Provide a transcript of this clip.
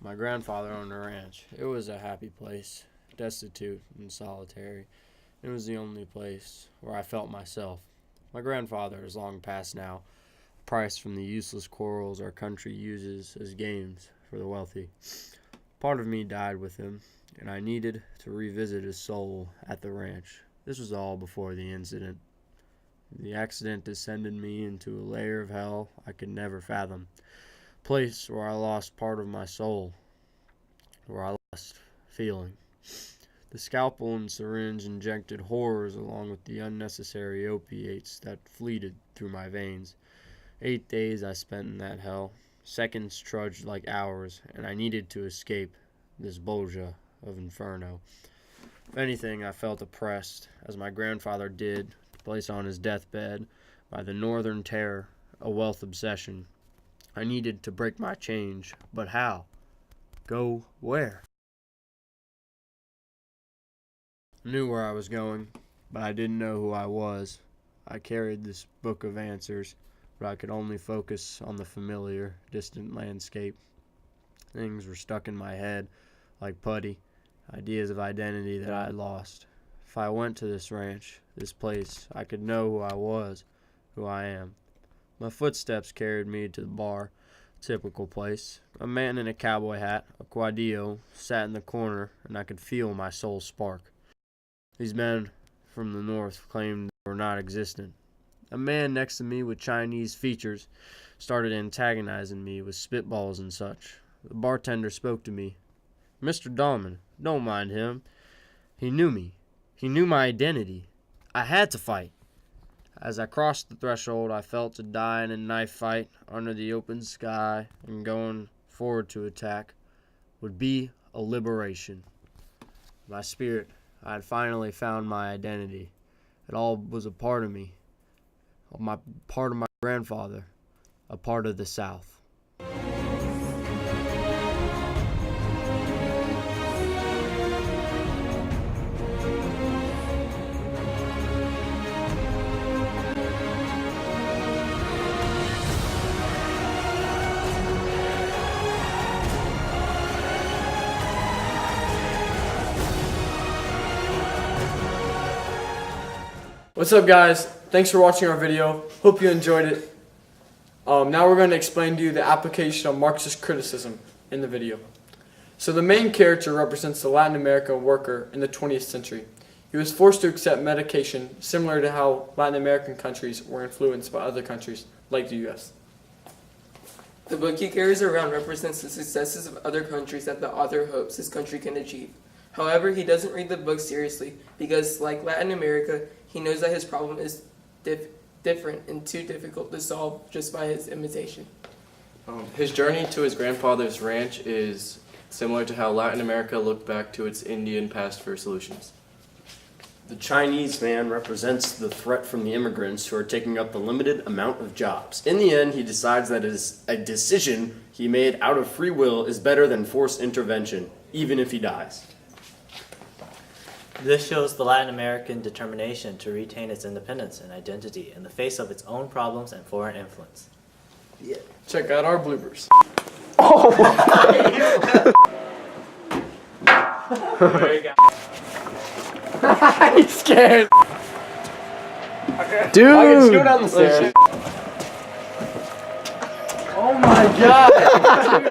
My grandfather owned a ranch. It was a happy place, destitute and solitary. It was the only place where I felt myself. My grandfather is long past now, priced from the useless quarrels our country uses as games for the wealthy. Part of me died with him, and I needed to revisit his soul at the ranch. This was all before the incident. The accident descended me into a layer of hell I could never fathom. A place where I lost part of my soul, where I lost feeling. The scalpel and syringe injected horrors along with the unnecessary opiates that fleeted through my veins. 8 days I spent in that hell. Seconds trudged like hours, and I needed to escape this Borgia of inferno. If anything, I felt oppressed, as my grandfather did, placed on his deathbed by the northern terror, a wealth obsession. I needed to break my change, but how? Go where? I knew where I was going, but I didn't know who I was. I carried this book of answers, but I could only focus on the familiar, distant landscape. Things were stuck in my head like putty, ideas of identity that I had lost. If I went to this ranch, this place, I could know who I was, who I am. My footsteps carried me to the bar, typical place. A man in a cowboy hat, a quadrillo, sat in the corner, and I could feel my soul spark. These men from the north claimed they were not existent. A man next to me with Chinese features started antagonizing me with spitballs and such. The bartender spoke to me. "Mr. Dahlman, don't mind him. He knew me. He knew my identity. I had to fight." As I crossed the threshold, I felt to die in a knife fight under the open sky, and going forward to attack would be a liberation. My spirit, I had finally found my identity. It all was a part of me, part of my grandfather, a part of the South. What's up, guys? Thanks for watching our video. Hope you enjoyed it. Now we're going to explain to you the application of Marxist criticism in the video. So the main character represents the Latin American worker in the 20th century. He was forced to accept medication similar to how Latin American countries were influenced by other countries like the US. The book he carries around represents the successes of other countries that the author hopes his country can achieve. However, he doesn't read the book seriously because, like Latin America, he knows that his problem is different and too difficult to solve just by his imitation. His journey to his grandfather's ranch is similar to how Latin America looked back to its Indian past for solutions. The Chinese man represents the threat from the immigrants who are taking up the limited amount of jobs. In the end, he decides that a decision he made out of free will is better than forced intervention, even if he dies. This shows the Latin American determination to retain its independence and identity in the face of its own problems and foreign influence. Yeah. Check out our bloopers. Oh! There you go. He's scared. Dude! I can just go down the stairs. Oh my god!